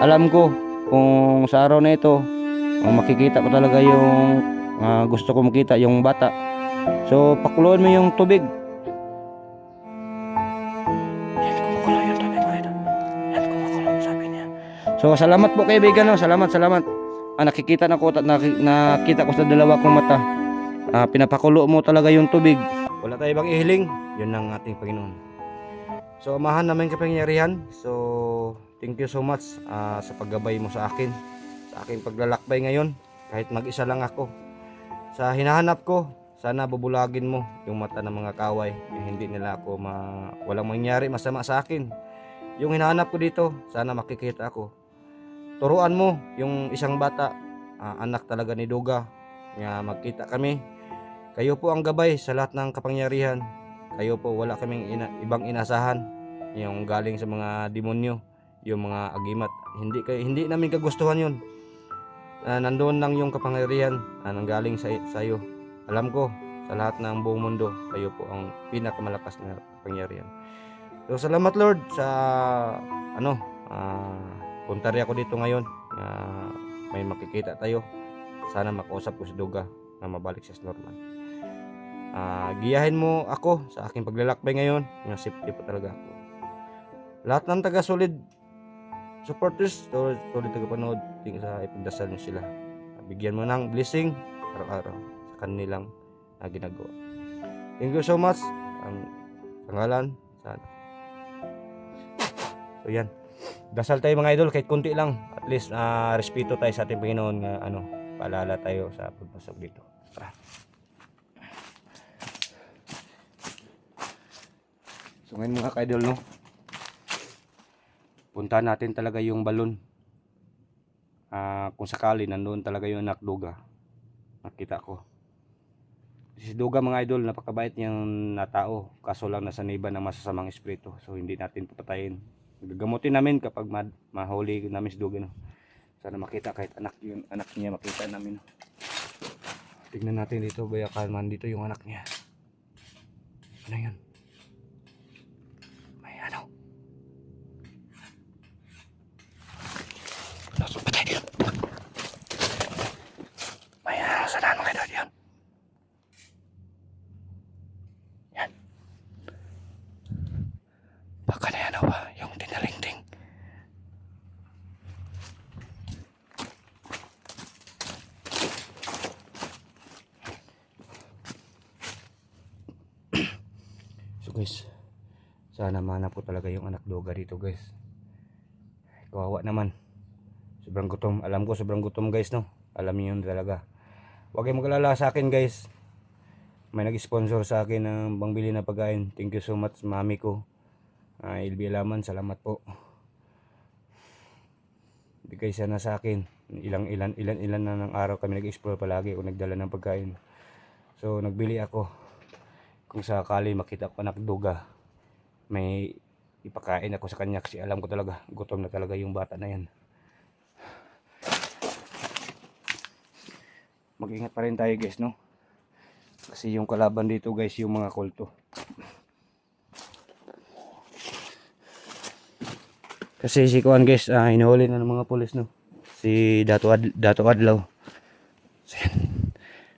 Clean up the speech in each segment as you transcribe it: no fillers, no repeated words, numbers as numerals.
alam ko kung sa araw na ito makikita ko talaga yung gusto ko makita, yung bata. So pakuluan mo yung tubig. Yan, kumukulo yung tubig mga idol. Yan, kumukulo, sabi niya. So salamat po kaibigan, no? Salamat. Nakikita na ko, nakita ko sa dalawa kong mata. Pinapakulo mo talaga yung tubig. Wala tayong ibang ihiling, yun ang ating Panginoon. So amahan namin kapangyarihan. So thank you so much sa paggabay mo sa akin, sa aking paglalakbay ngayon. Kahit mag-isa lang ako, sa hinahanap ko, sana bubulagin mo yung mata ng mga kaway. Hindi nila ako walang mangyari masama sa akin. Yung hinahanap ko dito, sana makikita ako. Turuan mo yung isang bata, anak talaga ni Duga, nga magkita kami. Kayo po ang gabay sa lahat ng kapangyarihan. Kayo po, wala kaming ibang inasahan. Yung galing sa mga demonyo, yung mga agimat. Hindi namin kagustuhan yun. Nandoon lang yung kapangyarihan nanggaling sa iyo. Alam ko, sa lahat ng buong mundo, kayo po ang pinakamalakas na kapangyarihan. So salamat Lord sa punta rin ako dito ngayon. May makikita tayo. Sana makausap ko si Duga na mabalik siya sa normal. Giyahin mo ako sa aking paglalakbay ngayon. Yung safety po talaga ako. Lahat ng taga-solid supporters, solid taga-panood, sa ipagdasal nyo sila. Bigyan mo ng blessing araw-araw sa kanilang ginagawa. Thank you so much. Ang pangalan sa So yan. Dasal tayo mga idol kahit kunti lang. At least respeto tayo sa ating Panginoon nga paalala tayo sa pagpasok dito. Tara. So ngayon mga ka-idol, no, punta natin talaga yung balon. Kung sakali nandoon talaga yung anak Duga, nakita ko si Duga mga idol, napakabait niyang na tao, kaso lang nasa niba ng masasamang espiritu. So hindi natin papatayin, gagamutin namin kapag mahuli namin si Duga, no. Sana makita kahit anak niya, makita namin, no. Tignan natin dito, bayakan man dito yung anak niya. Ano yun? Saan mga idol yun? Yan. Baka na yan ba? Yung tinalingting. So guys, sana manap po talaga yung anak Duga dito guys. Kawawa naman. Sobrang gutom. Alam ko sobrang gutom guys, no. Alam niyo yun talaga. Huwag kayong mag-alala sa akin guys. May nag-sponsor sa akin ng pangbili na pagkain. Thank you so much mami ko. Ilbi Laman, salamat po. Bigay sana sa akin. Ilan na ng araw kami nag-explore palagi o nagdala ng pagkain. So nagbili ako. Kung sakali makita ko anak Duga, may ipakain ako sa kanya kasi alam ko talaga gutom na talaga yung bata na yan. Mag-ingat pa rin tayo guys, no, kasi yung kalaban dito guys yung mga kulto. Kasi si Kuan guys, hinuhuli na ng mga pulis, no, si Dato Adlaw. So yan,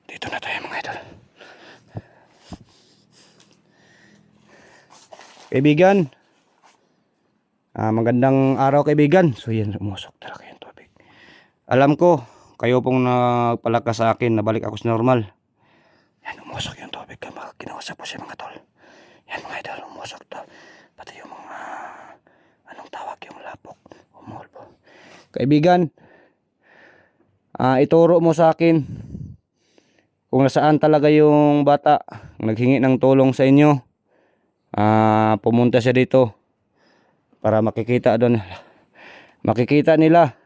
dito na tayo mga idol. Kaibigan, magandang araw kaibigan. So yan, umusok talaga yung tubig. Alam ko kayo pong nagpalakas sa akin, nabalik ako sa normal. Yan, umusok yung tubig. Kinausap po si mga tol. Yan mga idol, umusok to. Pati yung mga anong tawag, yung lapok, umulbo. Kaibigan, ituro mo sa akin kung nasaan talaga yung bata naghingi ng tulong sa inyo. Pumunta siya dito para makikita doon. Makikita nila.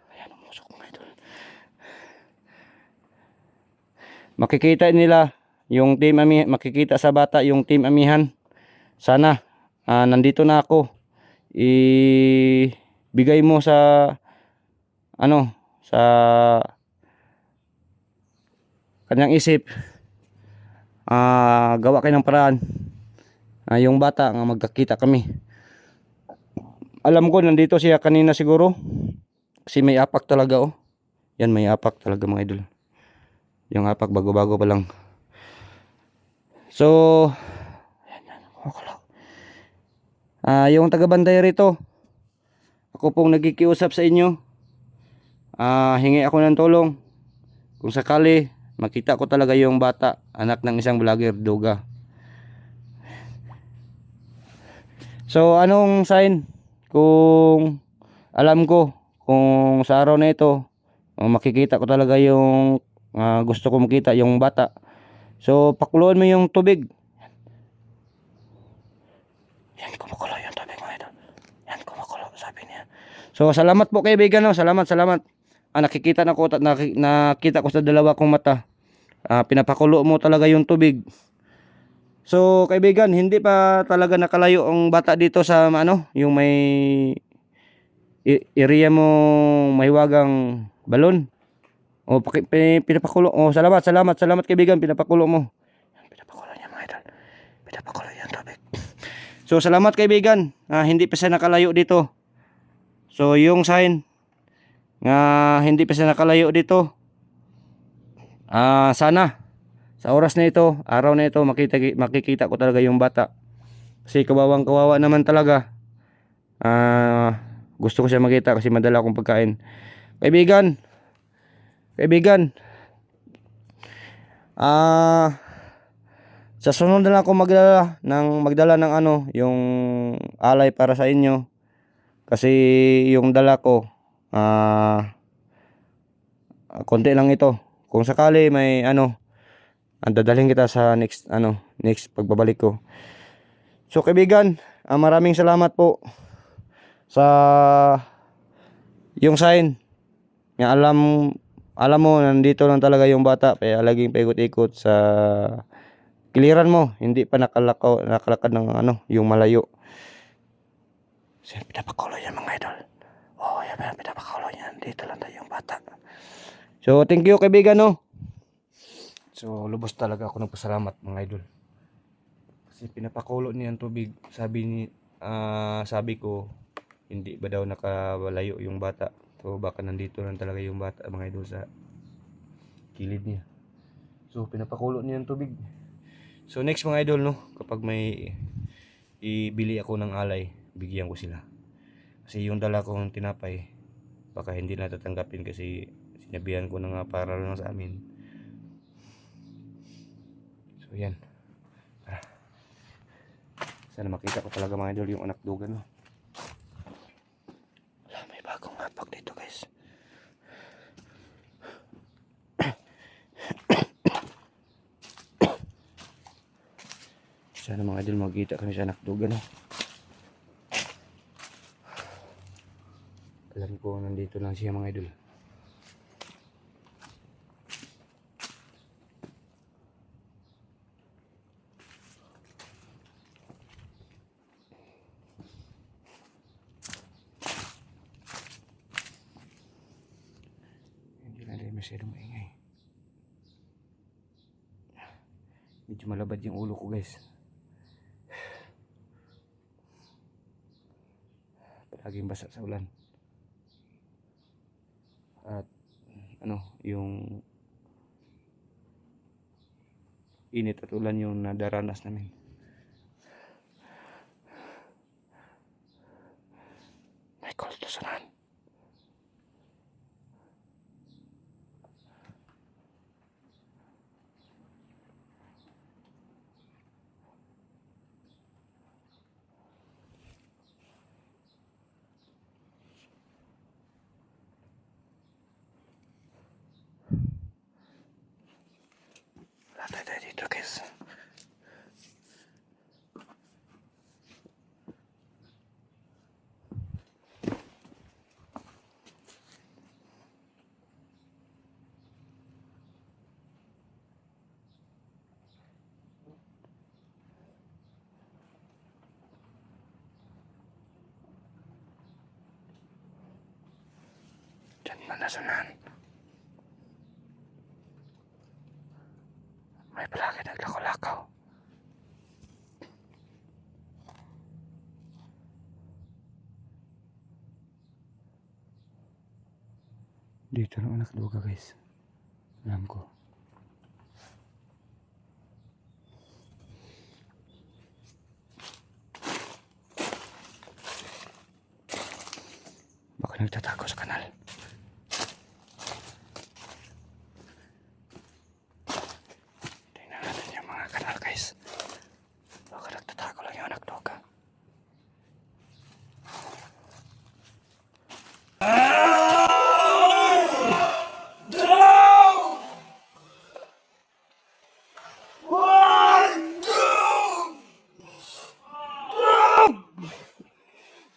Makikita nila yung team makikita sa bata yung team amihan. Sana nandito na ako. Ibigay mo sa sa kanyang isip. Gawa kayo ng paraan. Yung bata nga magkakita kami. Alam ko nandito siya kanina siguro. Kasi may apak talaga oh. Yan, may apak talaga mga idol. Yung apak bago-bago pa lang. So, yung taga-banday rito, ako pong nagkikiusap sa inyo. Hingi ako ng tulong. Kung sakali makita ko talaga yung bata, anak ng isang vlogger, Duga. So, anong sign? Kung alam ko, kung sa araw na ito, makikita ko talaga yung gusto ko makita, yung bata. So, pakuluan mo yung tubig. Yan, kumukulo yung tubig mga idol. Yan, kumukulo, sabi niya. So, salamat po kaibigan. No? Salamat. Nakikita na ko, nakita ko sa dalawa kong mata. Pinapakulo mo talaga yung tubig. So, kaibigan, hindi pa talaga nakalayo ang bata dito sa yung may area mo mahiwagang balon. O, pinapakulo. O, salamat kaibigan, pinapakulo mo. Pinapakulo niya mga idol. Pinapakulo yung tubig. So, salamat kaibigan. Hindi pa siya nakalayo dito. So, yung sign nga hindi pa siya nakalayo dito. Sana sa oras na ito, araw na ito, makikita ko talaga yung bata. Kasi kawawang kawawa naman talaga. Gusto ko siya makita kasi madala akong pagkain. Kaibigan, sa sunod na lang ako magdala ng yung alay para sa inyo. Kasi yung dala ko, konti lang ito. Kung sakali may dadalhin kita sa next pagbabalik ko. So kaibigan, maraming salamat po sa yung sign. Nga alam mo nandito lang talaga yung bata, kaya laging paikot-ikot sa kiliran mo, hindi pa nakalakad ng yung malayo. Sir, pinapakulo yan mga idol. Oh, yan, pinapakulo yan. Dito lang tayo yung bata. So, thank you kaibigan no. So, lubos talaga ako nagpasalamat mga idol. Kasi pinapakulo niya ang tubig. Sabi ko, hindi ba daw nakalayo yung bata. So, baka nandito lang talaga yung bata mga idol sa kilid niya. So, pinapakulo niya ang tubig. So, next mga idol no, kapag may ibili ako ng alay, bigyan ko sila. Kasi yung dala kong tinapay, baka hindi na tatanggapin kasi sinabihan ko na nga para lang sa amin. So yan. Sana makita ko talaga mga idol yung anak Duga no. Wala, may bagong hapak dito guys. Sana mga idol makita kami sa anak Duga no. Alam ko nandito lang siya mga idol. Hindi na rin masyadong maingay. Medyo malabad yung ulo ko guys. Palaging basa sa ulan. At yung init at ulan yung nadaranas namin. May call to sunan. Wala tayo dito guys. Diyan na nasunan. May palagi naglakaw-lakaw. Dito ng anak duga guys. Alam ko. Baka nagtatago sa kanal. Tingnan natin yung mga kanal guys. Baka nagtatago lang yung anak duga.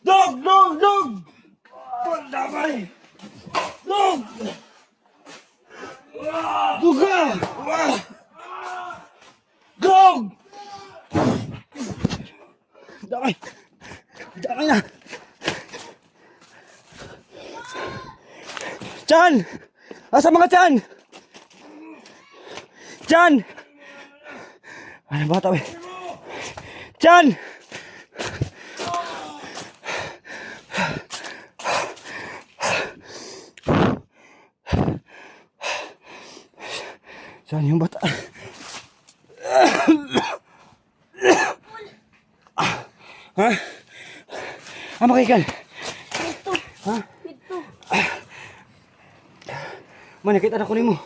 Dog! Pandamay! Dog! Duga! Dog! Damay! Damay na! Chan! Asa mga Chan? Chan! Ano bata ba? Chan! Saan yung bata? Ha? Ano kay kan? Ito. Ha? Ito. Man, nakita na ko nimo.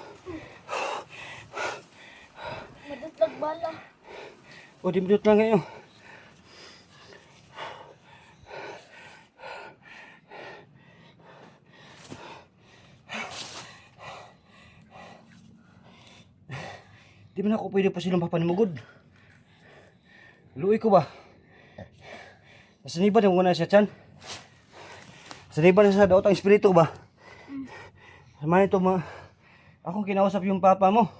Madatlag bala. O, di minute lang ngayon. Di man ako pwede pa silang papanimugod. Luoy ko ba? Nasaniban yung una siya, Chan. Nasaniban na sa daotang espiritu ba? Sama ito akong kinausap yung papa mo.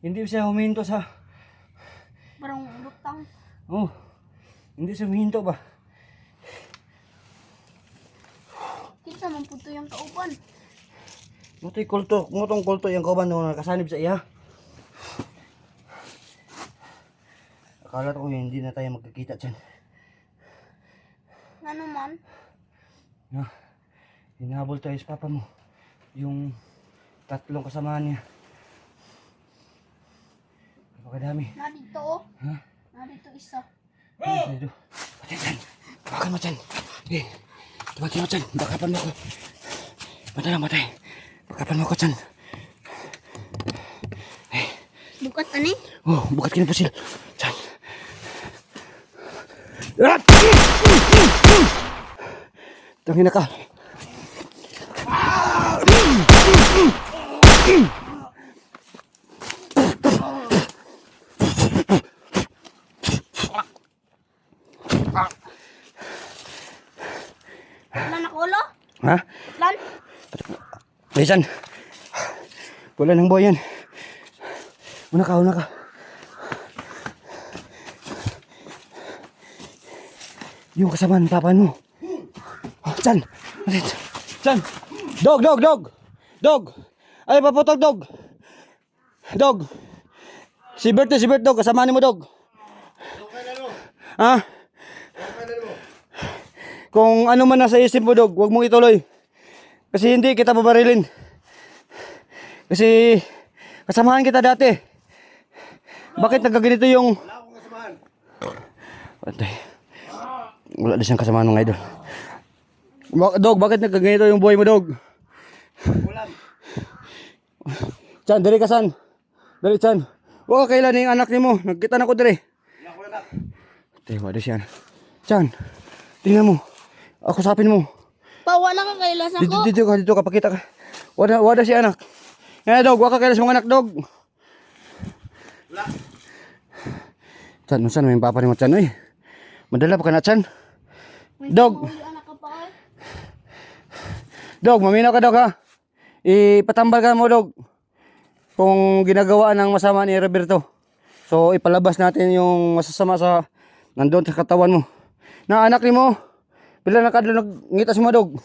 Hindi siya huminto sa... Parang lutang. Oh, hindi siya huminto ba? Kinsa man puto yung kauban. Mutong kulto yung kauban nung nakasanib sa iya. Akala ko hindi na tayo magkikita dyan. Ano man? No, hinahabol tayo sa papa mo. Yung tatlong kasamahan niya. Napakadami. Narito oh. Ha? Narito isa. Dito. Patay dyan. Tawakan mo dyan. Eh, tawakan mo dyan. Bakapan mo ko. Patay lang, patay. Bakapan mo ko dyan. Bukat ani? Oh, bukat kini po sila. Dyan. Tangina ka. Lan ako ulo? Ha? Lan? Bisan. Wala ng boy yan. Una ka. Yung kasama ng papa mo. Oh, Chan. Chan. Dog. Ay, paputol, dog. Dog. Si Bert, dog. Kasama ni mo, dog. Ha? Kung ano man nasa isip mo, dog, huwag mong ituloy. Kasi hindi kita babarilin. Kasi kasamahan kita dati. Bakit nagkaganito yung... Wala akong kasamahan. Patay. Wala din siyang kasamahan ng idol. Dog, bakit nagkaganito yung buhay mo, dog? Wala. Chan, dali ka, San. Dali, Chan. Huwag ka kailan yung anak ni mo. Nagkita na ko dali. Wala ko anak. Patay, wala siya. Chan, tingnan mo. Ako sapin mo. Pawa na ka kailas ako. Dito ka, pakita ka. Wala si anak. Yan, dog, waka kailas mga anak, dog. Wala. Chan, saan may papa ni mo, Chan, eh? Madala pa ka na, Chan. Dog. Anak ka pa eh. Dog, maminaw ka, dog, ha? Ipatambal ka mo, dog. Kung ginagawa ng masama ni Roberto. So, ipalabas natin yung masasama sa nandun sa katawan mo. Na anak ni mo. Bila na kadlo nagngitas mo, dog.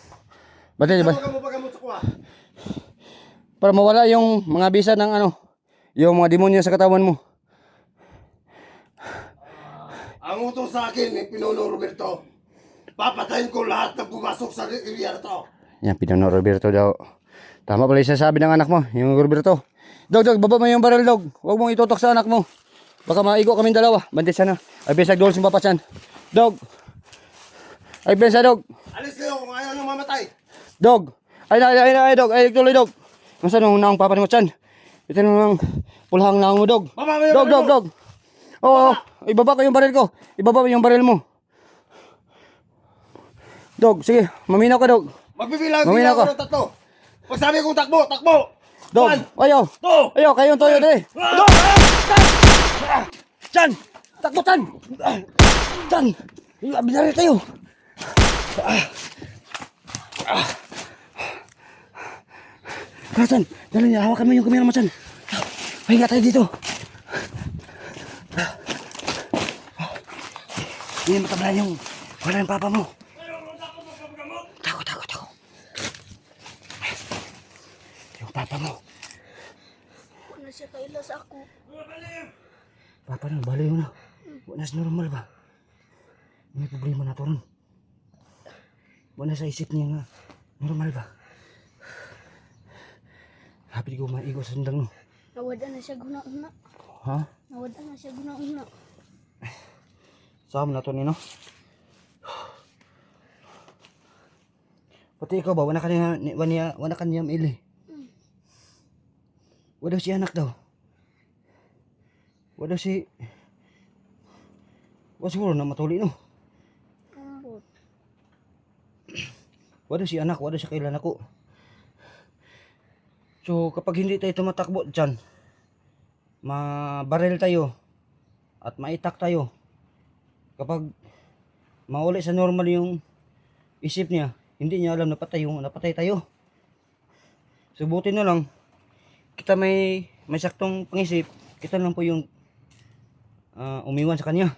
Batay, ba? Para mawala yung mga bisa ng ano, yung mga demonyo sa katawan mo. Ang utos sa akin ni Pinuno Roberto, papatayin ko lahat ng pumasok sa area na to. Yan, Pinano Roberto daw. Tama pala yung sasabi ng anak mo, yung Roberto. Dog, baba mo yung baril, dog. Huwag mong itutok sa anak mo. Baka maigo kaming dalawa. Bandit sana. Ay, besag doon si Papa Chan. Dog. Ay, bensa, dog. Alis kayo kung ayaw nyo mamatay. Dog. Ay, dog. Ay, tuloy, dog. Masa nung naong Papa ni mo, Chan? Ito nung pulhang naong mo, dog. Baba mo yung Dog, baril mo. dog. Oo, ibaba ko yung baril ko. Ibaba mo yung baril mo. Dog, sige. Maminaw ka, dog. Magbibilang Mamina ako ka. ng tatlo. Pag sabi kong takbo, takbo. Dog. 1, Ayaw. 2, Ayaw, kayong toyo dali. Dog! Chan! Takbo, Chan! Chan! Binari tayo. Chan, dali niya. Hawakan mo yung kamera mo, Chan. Pahinga tayo dito. Hindi matablan yung wala yung papa mo. Tako. Yung papa mo. Wala siya kaila sa ako. Papa na, baliw na. Wala na normal ba? May problema na to ron. Wala sa isip niya nga. Normal ba? Hapit ko maigo sa sundang no. Nawada na siya guna-una. Ha? Nawada na siya guna-una. Saan na to nino? Pati ikaw ba? Wala ka niya maili. Wala si anak daw. Wala si... Wala siguro na matuli no? Wala si anak, wala siya kailan ako. So kapag hindi tayo tumatakbo dyan, mabaril tayo at maitak tayo. Kapag mauli sa normal yung isip niya, hindi niya alam napatay tayo. So buti na lang, kita may saktong pangisip, kita lang po yung umiwan sa kanya.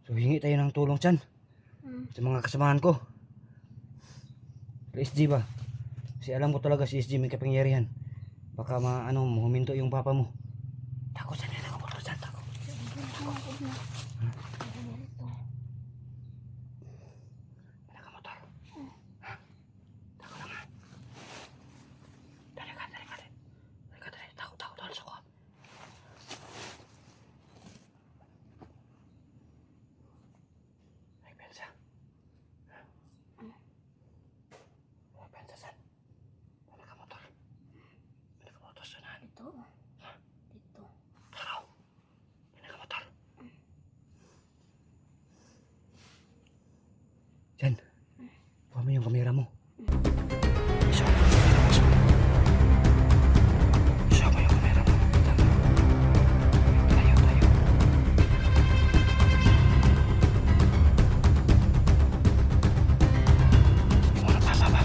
So hingi tayo ng tulong dyan sa mga kasamahan ko. Sa SG ba? Kasi alam ko talaga si SG may kapangyarihan. Baka huminto yung papa mo. Takot dyan, takot. Dito. Diyan. Kuha mo yung kamera mo. Isa mo yung kamera mo. Tayo. Hindi mo na bababa.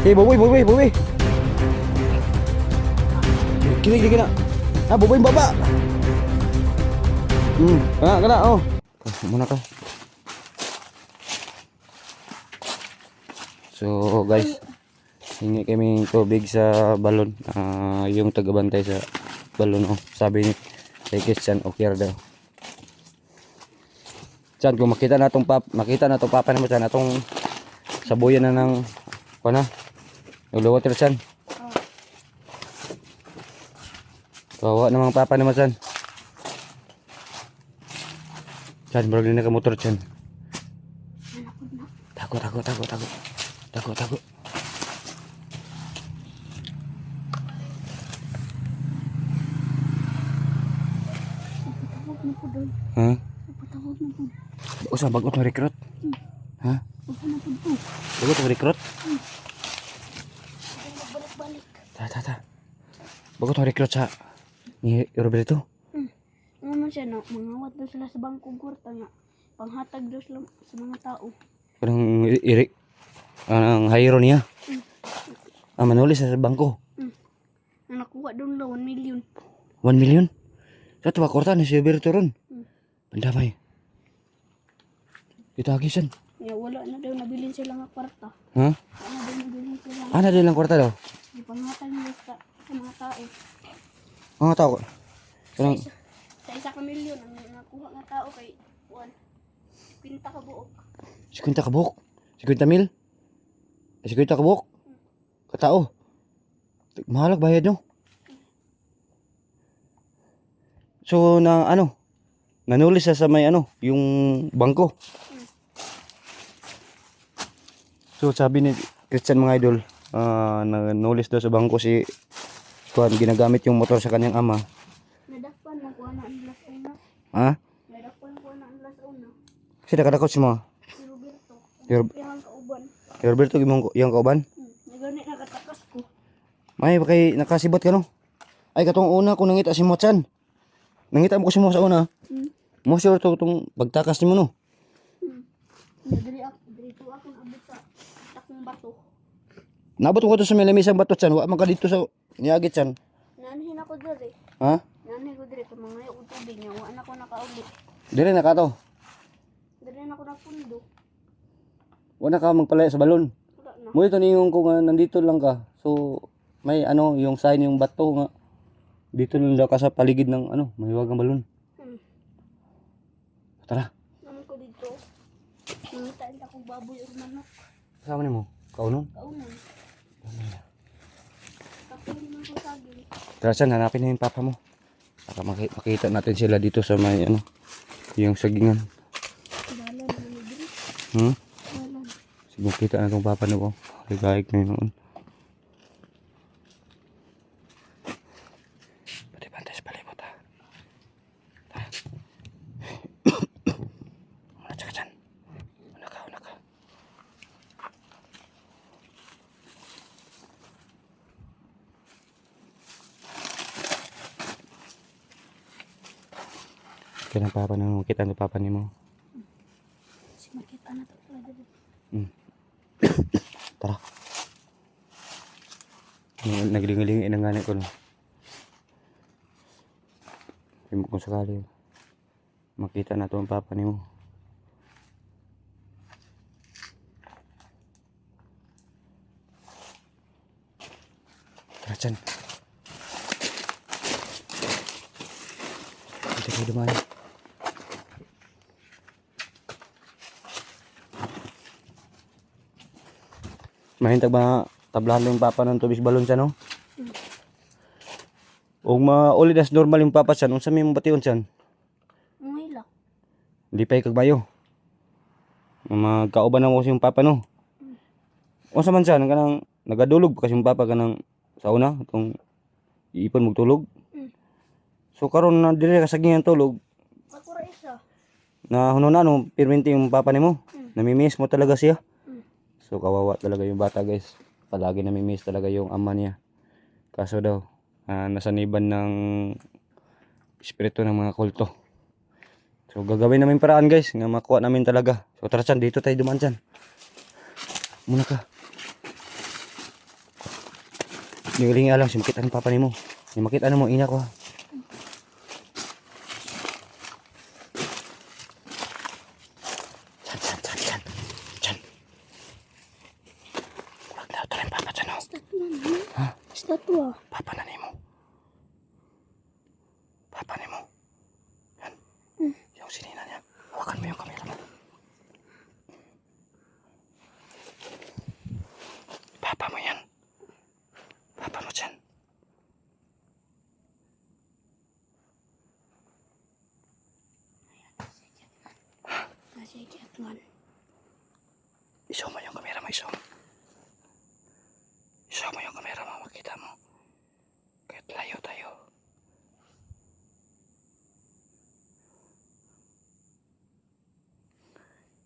Hey, buboy. Kini na. Buboy baba. Kana, oh. Muna ka. So, guys, hingi kami tubig sa balon. Yung tagabantay sa balon, oh. Sabi ni Christian okay daw. Diyan, kung makita na tong papa na mo dyan, atong sabuyan na ng yung water dyan. Kawawa namang papa naman dyan. Dyan, bro, na ka motor dyan. Takot. Patawag mo po doon. Ha? Patawag mo po. Usa, bagot mo recruit? Ha? Huwag mo na po po. Bagot mo recruit? Balik-balik. Ta. Bagot mo recruit sa ni Roberto? Ano siya na, mangawat daw sila sa bangkong kwarta nga. Panghatag daw sila sa mga tao. Parang ang hayro niya. Manuli sa bangko. Na nakuha doon lang 1 million. 1 million? Sa tuwa kwarta ni si Roberto ron. Pandamay. Kita agisan. Ya, wala na daw nabilin sila nga kwarta. Ha? Wala na daw nabilin sila. Ana din lang kwarta daw. Di panghatag nila sa mga tao. Mga tao. Kanang Sa isa ka milyon ang nakuha nga tao kay Juan. Pinta ka buok. 50 ka buhok. 50 mil. 50 ka buhok. Katao. Mahalag bayad no. So na ano, nanulis siya sa may ano, yung bangko. So sabi ni Christian mga idol, nanulis daw sa bangko si Juan, ginagamit yung motor sa kanyang ama. Nadakpan mo kuha na ang las una. Ha? Nadakpan kuha na ang las una. Kasi nakadakot si mga. Si Roberto. Yor- Yang kauban. Roberto gimong yung kauban. Nagani nakatakas ko. May kay nakasibot ka no. Ay katong una kung nangita si Mochan. Nangita mo ko si Mo sa una. Mo sure to tong pagtakas ni mo no. Diri to ako abot sa takong bato. Nabot ko to sa may lamisang bato chan, wa man ka dito sa niagit chan. Nanhin ako diri. Ha? Nanhin ko diri kay mga og tubig nga wa na ko nakaabot. Dire na ka to. Diri na ako napundo. Wala ka magpalaya sa balon. Wala na. Mo ito niyong kung nandito lang ka. So may ano yung sign yung bato nga. Dito lang daw ka sa paligid ng ano, mahiwagang balon. Tara. Naman ko dito. Nangitain ako baboy or manok. Kasama ni mo. Kaunon. Kaunan. Tapos naman ko saging. Tara chan, hanapin na yung papa mo. Para makita natin sila dito sa may ano, yung sagingan. Dalan naman ni diri. Dalan. Siguro kita na itong papa ko. Ligayag na yun noon. Pati bantay sa palibot ha. Tara. Una tsaka dyan. Una ka, una ka. Kaya ng papa na mo. Kita ng papa ni mo. Si makita na to pala diri. Tara. Naglingaling inanganay ko no. Kung sakali makita na to ang papa ni mo. Tara dyan. Dito kayo dumaan. Mahintag ba tablahan yung papa ng tubig balon siya no? O mauli as normal yung papa siya, unsa may mong bation siya? Ngila. Hindi pa ikagbayo. Magkauban na mo yung papa no? Unsa man siya, kanang nagadulog kasi yung papa kanang sa una, itong iipon magtulog. So karon na dire kasagingan tulog, Ako ra isa. na hunon ano, pirminti yung papa nimo. Namimiss mo talaga siya. So kawawa talaga yung bata guys. Palagi namimiss talaga yung ama niya. Kaso daw, nasaniban ng espiritu ng mga kulto. So gagawin namin paraan guys, nga makuha namin talaga. So tara chan, dito tayo dumaan chan. Muna ka. Nilingi alang, si makita ng papa nimo. Si makita na mo, ina ko ha. Chan. Chan. Huwag na ito rin papa chan oh. Ha? Statwa. Papa na nimo. Papa nimo. Yan. Yung sinina niya. Hawakan mo yung kamera mo. Papa mo yan. Papa mo dyan. Nasa ikiatngan. Iso mo yung kamera mo, iso. Iso mo yung kamera mo, makita mo. Kahit layo tayo.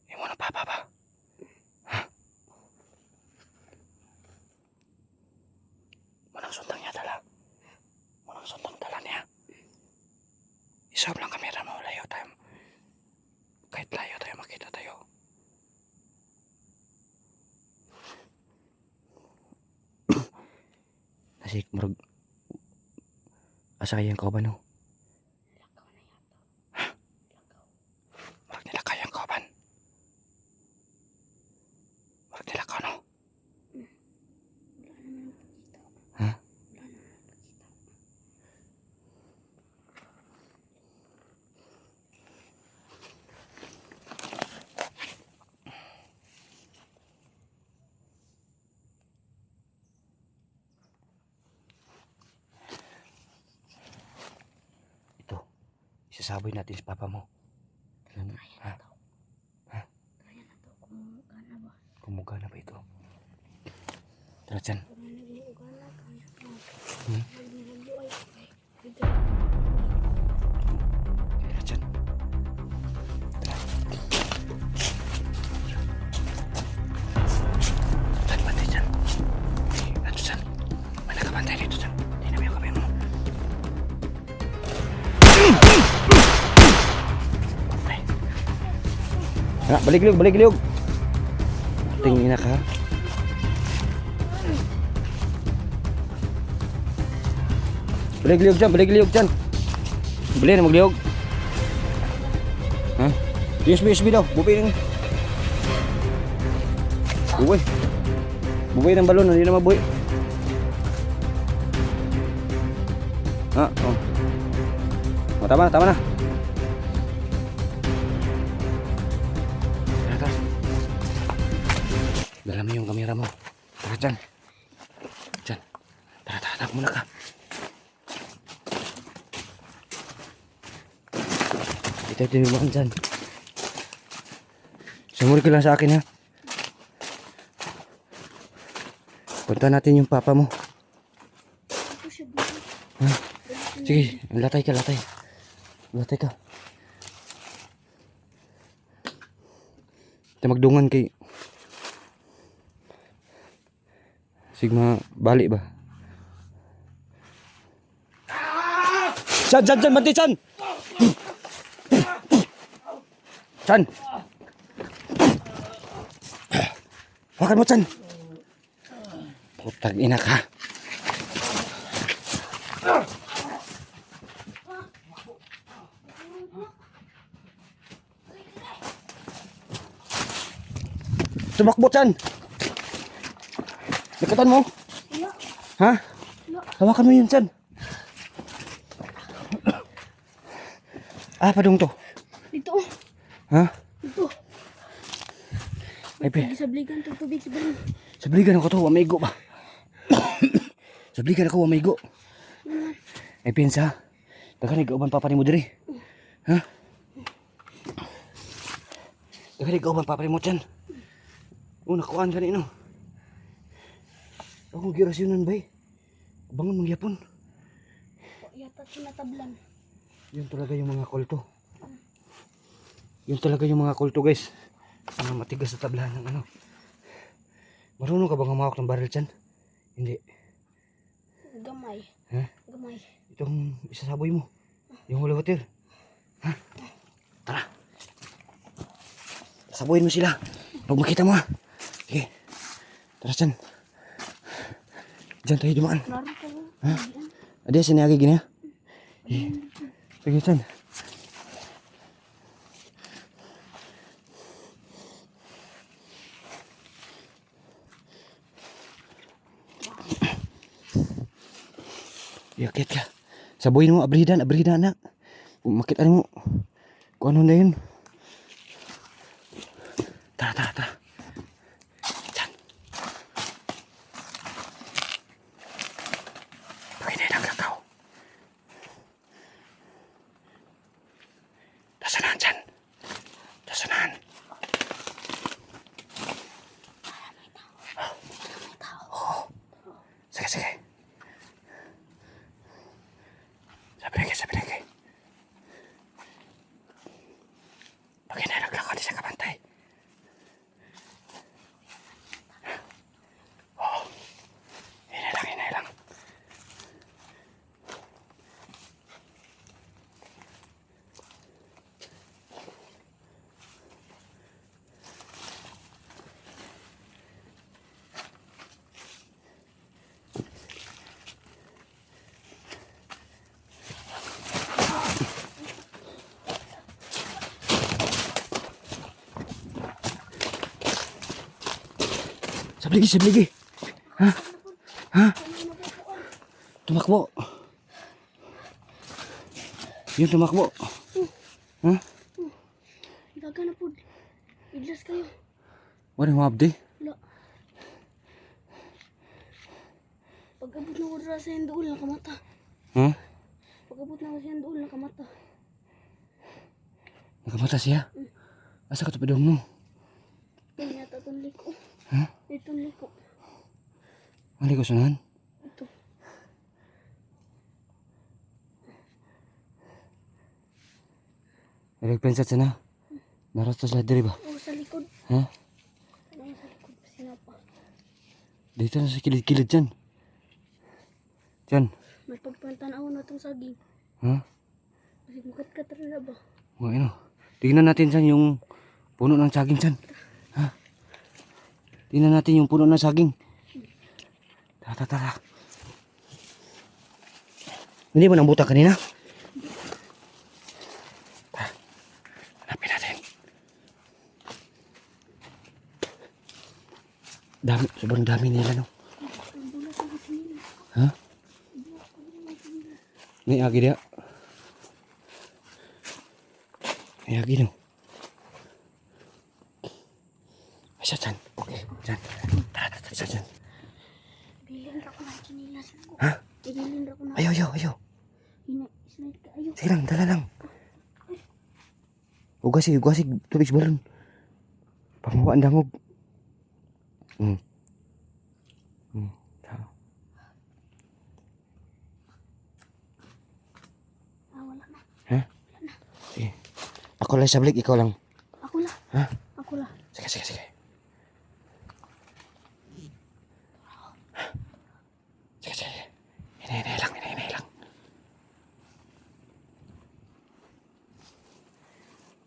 Imo na papa ba? Ha? Manang suntang niya dala. Manang suntang dala niya. Iso lang kamera mo, layo tayo. Kahit layo tayo, makita tayo. Asik murag asa kayang kauban no? Murag nila kayang kauban. Murag nila ka no? Ha? Isasaboy natin si papa mo. Ha? Ha? Kaya na to kung gana ba. Kumugana ba ito? Tara dyan. Kung gana kaya mo. Hmm? Nagnilago ay okay. Tara dyan. Tara. Bantay dyan. Ato dyan. May nakabantay dito dyan. Tingnan mo yung kamay mo. Ay. Anak, balik liog, balik liog. Tingin na ka. Balik liog dyan, balik liog dyan. Bili na magliog. Ha? USB daw, bubi ng... Bubi. Bubi ng balon, hindi na mabuhi. Ha? Oh. Oh, tama na, tama na. Tara, tara. Dala mo yung kamera mo. Tara dyan. Dyan. Tara, tara, tara muna ka. Ito tinubukan dyan. Sumuri ka lang sa akin ha. Punta natin yung papa mo. Ako siya dito. Ha? Sige, latay ka, latay. Latay ka. Ito magdungan kay... Sigma, balik ba? Chan, chan, chan, banti, chan! Chan! Hawakan mo, Chan! Putang ina ka! Tumakbo, Chan! Nakatan mo? Wala. Ha? Wala. Hawakan mo yun, Chan! Ah, padung to. Dito. Ha? Dito. Ay, pe. Gisabligan to tubig sa balon. Sabligan ako to, wamaigo ba? Sabligan ako, wamaigo. Ay, pinsa. Daghan igauban papa ni mo diri. Ha? Daghan igauban papa ni mo dyan. Nakuhaan ka no. Akong girasyonan ba eh. Bangon mong yapon. Yata sinatablan. Yun talaga yung mga kulto. Yun talaga yung mga kulto guys. Mga matigas sa tablahan ng ano. Marunong ka bang humawak ng baril dyan? Hindi. Gamay. Ha? Gamay. Itong isasaboy mo. Yung hula water. Ha? Tara. Sabuhin mo sila. Pag makita mo ha. Sige. Tara dyan. Dyan tayo dumaan. Laro ka ba? Ha? Adi, sinagi gini ha. Sige dyan. Yakit ka. Sabuhin mo, abridan na. Makita mo. Kung ano na yun. Tara, tara, tara. Diyan. Pakita lang kakao. Tasanan dyan. Tasanan. Oh. Sige, sige. Sabi lagi. Pakinarag lang ako di sa kabantay. Oo. Hinay lang. Sabligi. Ha? Ha? Tumakbo. Yun, tumakbo. Ha? Daga na po. Iglas kayo. Wala mo abdi. Wala. Pag-abot na ko sa yung doon, nakamata. Ha? Pag-abot na ko sa yung doon, nakamata. Nakamata siya? Asa ka tapadong mo? Yan yata itong liko. Ha? Itong liko. Mali ko sunan? Ito. Nagpensat sana. Narasta sila diri ba? Oh, sa likod. Ha? Ano yung sa likod? Sinapa. Dito na sa kilid-kilid dyan. Dyan. May pagpantanaw na itong saging. Ha? Kasi mukat-kat rin na ba? Mga ano. Tingnan natin dyan yung puno ng saging dyan. Ha? Tingnan natin yung puno ng saging. Tara, tara, tara. Hindi mo nang buta kanina? Tara. Hanapin natin. Dami, sobrang dami nila, no? Ha? May agi dia. May agi, no? Asa dyan? Okay, dyan. Tara, tara, tara, dyan. Bilin ra ko na kinilas ko. Ha? Bilin ra ko na. Ayaw, ayaw, ayaw. Slide ka. Ayaw. Sige lang, dala lang. Ugasig tubig sa balon. Panguha ang dangog. Tao. Wala na. Ha? Sige. Ako lang sa balik, ikaw lang. Ako la. Ha? Ako la. Sige, sige, sige. Sige, sige. Hinay lang, hinay lang.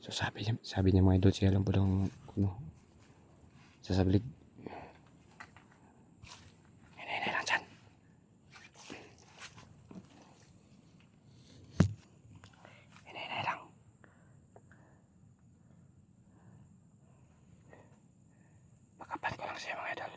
So sabi niya mga idol, siya lang po daw ano, sasablig. Hinay lang dyan. Hinay lang. Pakapan ko lang siya mga idol.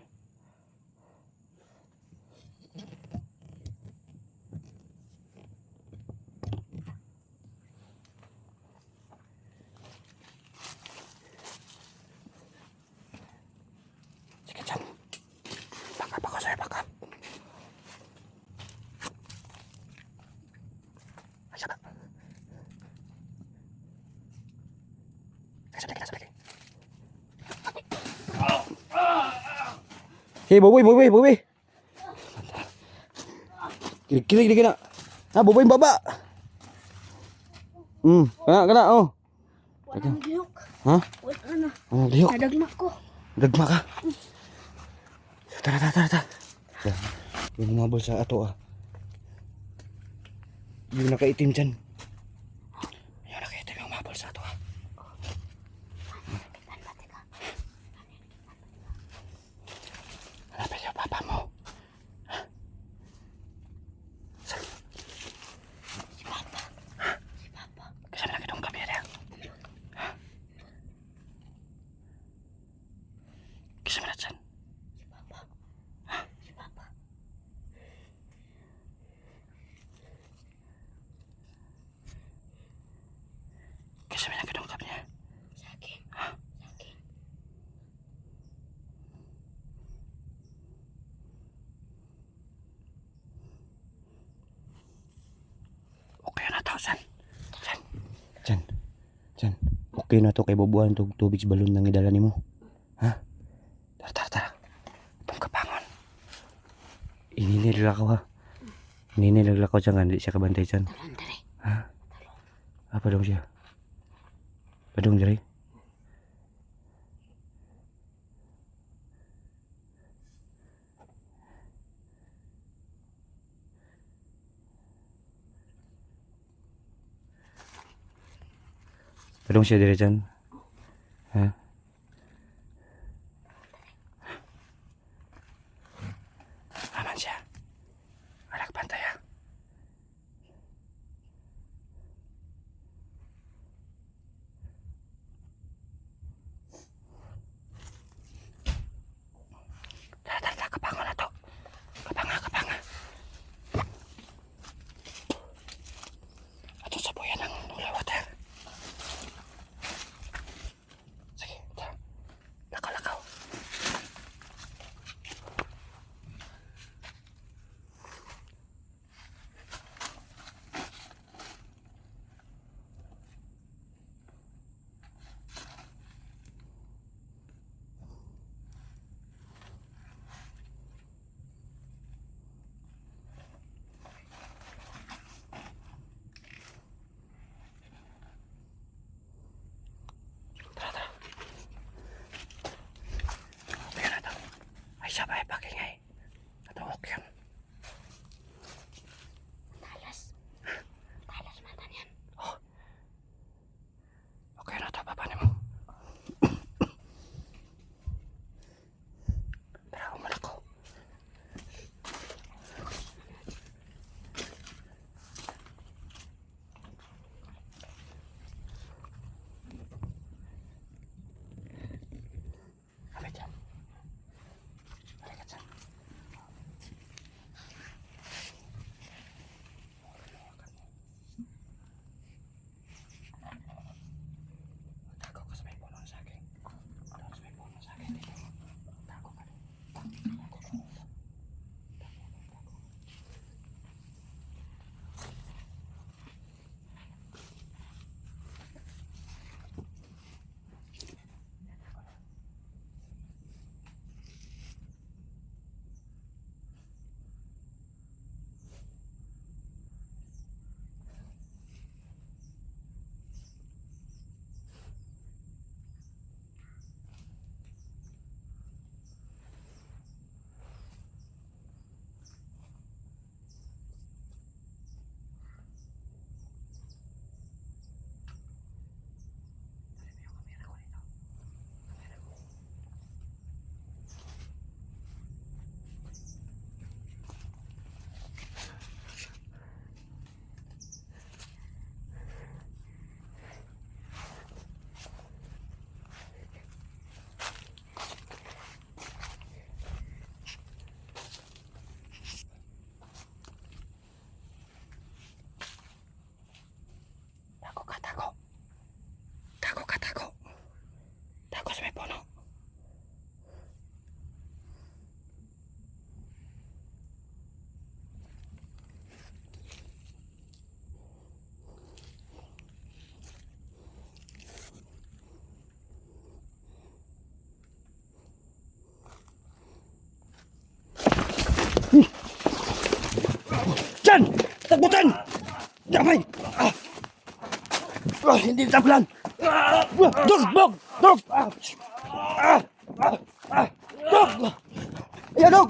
Sige dyan. Bakap ako sa'yo, bakap. Ay, saka. Sabalik. Hey, Boboy. Kilig na. Ha, Boboy, baba. Kana, oh. Wala na gihok. Ha? Wala na. Ano, lihok. Nadagma ko. Dagma ka. Tara. Yung mga bulsa ato, ah. Yung nakaitim dyan. Yung nakaitim yung mga bulsa ato, ah. Hanapin yung papa mo. Si Papa. Kasama na kitong kami na. Kasama na dyan. Si Papa. Kasama na kitong kami na. Saging. Saging. Okay na to, San. Dyan. Okay na to kay bubuhan tog tubig sa balon nang idala nimo. Ha? Tara. Itong kapangon. Ininilakaw, ha? Ininilakaw siya nga, hindi siya kabantay dyan. Dali. Ha? Apa dong siya? Padong diri? Padong siya diri dyan? Ha? Aman siya. Anak bantay, ha? Tara, kapangon na to. Kapanga. Ato sa buyan ng water. Sige. Damay! Hindi tablan! Dog! Dog! Dog! Dog! Ayan, dog!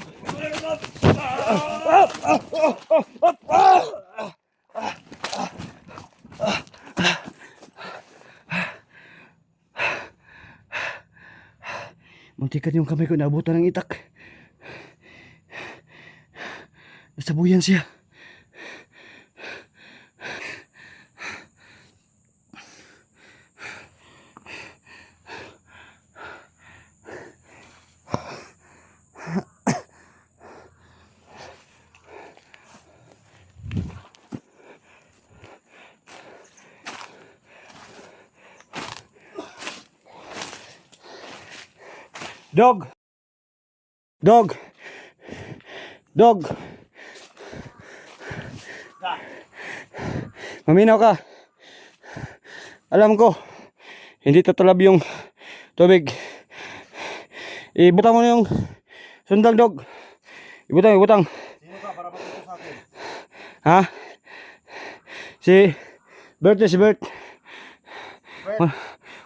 Muntikan yung kamay ko, naabutan ng itak. Nasabuyan siya. Dog! Dog! Dog! Maminaw ka. Alam ko, hindi tatalab yung tubig. Ibutang mo na yung sundang, dog. Ibutang, ibutang. Sino ka para matuto sa akin? Ha? Si Bert, si Bert. Bert.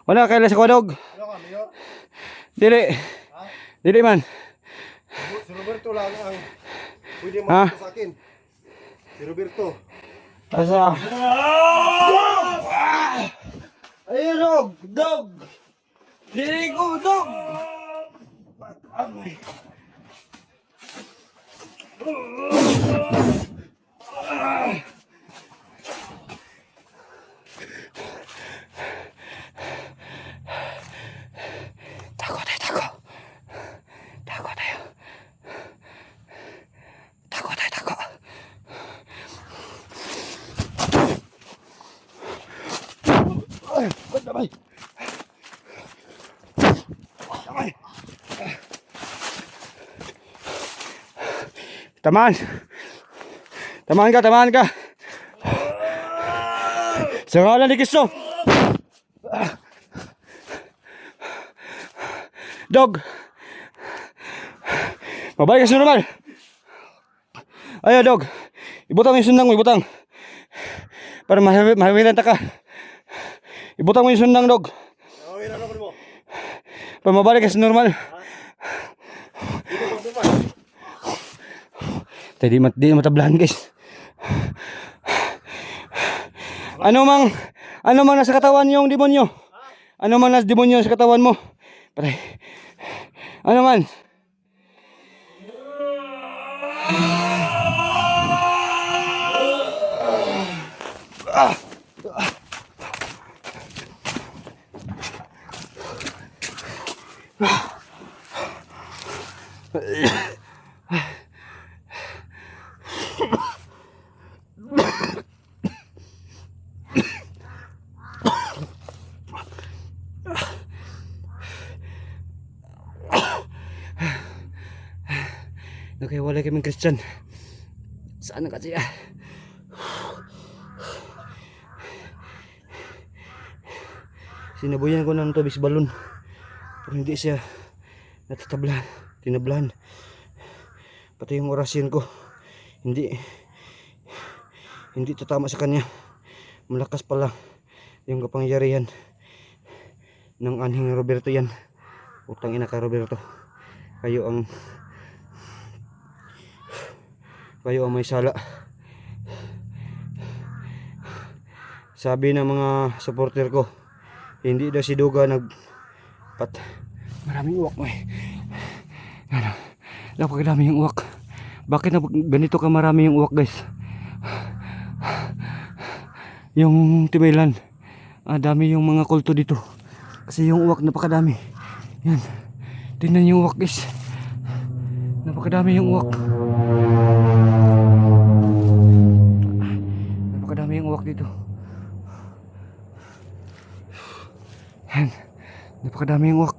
Wala kailan sa kwa, dog. Ano ka, Mayor? Dili. Ha? Dili man. Si Roberto lang ang pwede Ha? matuto sa akin. Si Roberto. Asa? Ayun, dog! Dog! Dili ko, dog! Tako tayo, tako. Tako tayo. Tako tayo, tako. Ay, ba't damay? Damay. Tamaan. Tamaan ka, tamaan ka. Sa ngalan ni Kristo. Dog. Mabalik ka sa normal. Ayaw, dog. Ibutang mo yung sundang mo, ibutang. Para mahawilan ta ka. Ibutang mo yung sundang, dog. Okay, ano mo? Para mabalik ka sa normal. Dito magbuman. Tayo di matablahan, guys. Ano mang nasa katawan yung demonyo? Ano mang nasa demonyo sa katawan mo? Patay. Ano man? Nakaiwalay kaming Christian. Saan na kasi Sinabuyan ko ng tubig balon. Pero hindi siya natatablan. Tinablan. Pati yung orasyon ko. Hindi tatama sa kanya. Malakas pala yung kapangyarihan ng anhing Roberto yan. Utang ina ka, Roberto. Kayo ang may sala. Sabi ng mga supporter ko, hindi daw si Duga maraming uwak mo ano, napakadami yung uwak. Bakit na ganito ka marami yung uwak, guys? Yung Tibaylan, dami yung mga kulto dito kasi yung uwak napakadami. Yan, tingnan yung uwak, guys. Napakadami yung uwak. Napakadami yung uwak dito. Yan, napakadami yung uwak.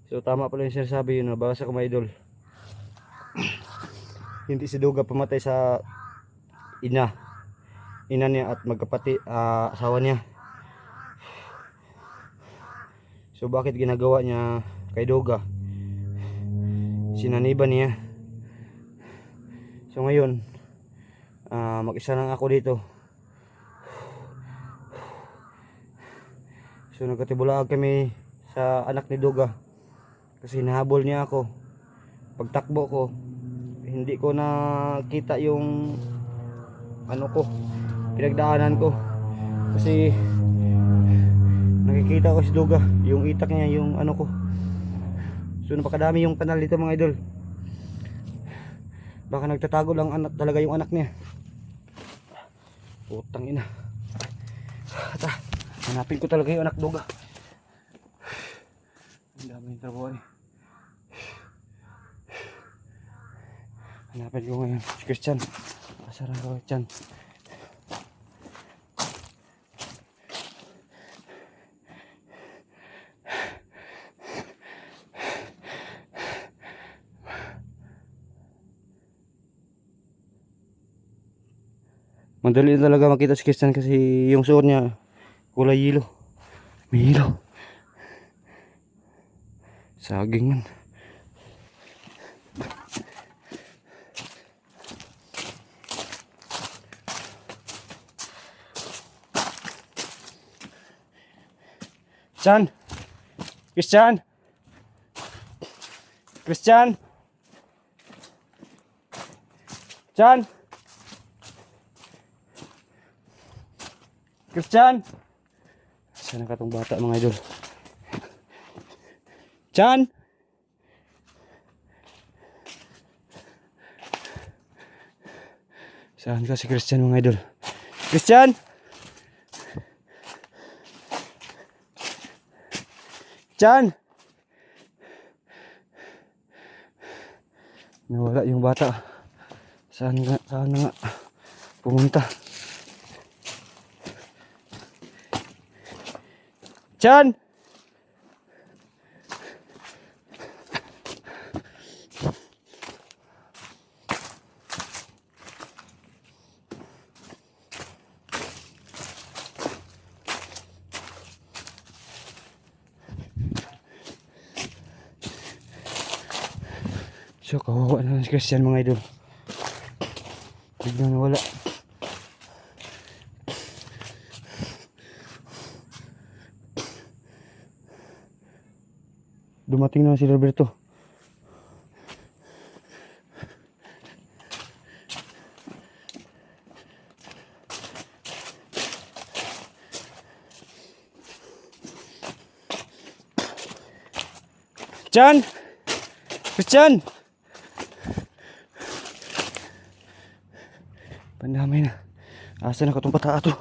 So tama pala yung sinasabi yun, nabasa ko, mga idol. Hindi si Duga pumatay sa ina niya at magkapati asawa niya. So bakit ginagawa niya kay Doga? Sinaniban niya. So ngayon, mag-isa lang ako dito. So nagkatibulaag kami sa anak ni Doga. Kasi hinahabol niya ako. Pagtakbo ko, hindi ko nakita yung pinagdaanan ko. Kasi nakikita ko si Doga, yung itak niya, yung So napakadami yung kanal dito mga idol. Baka nagtatago lang talaga yung anak niya. Putang ina. Hanapin ko talaga yung anak Doga. Ang dami yung trabaho eh. Hanapin ko ngayon si Christian. Asaran ko Christian. Madali talaga makita si Christian kasi yung suot niya kulay yelo. May yelo. Saging man. Christian! Christian! Christian! Christian! Saan ka tong bata mga idol? Chan! Saan ka si Christian mga idol? Christian! Chan! Nawala yung bata. Saan na nga pumunta? Chan! So kawawa na si Christian mga idol. Biglang nawala. Dumating na si Roberto. Chan! Christian! Pandamay na. Asa na ka itong bata ato?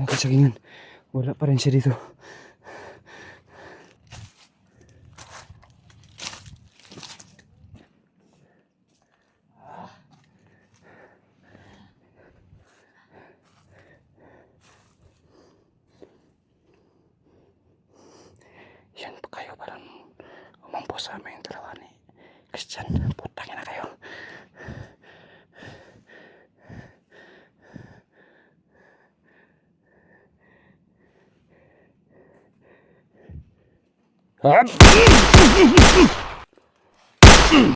Kasagingan. Wala pa rin siya dito. Yan pa kayo parang umampo sa amin dalawa ni Christian. Putangin na kayo. Ah!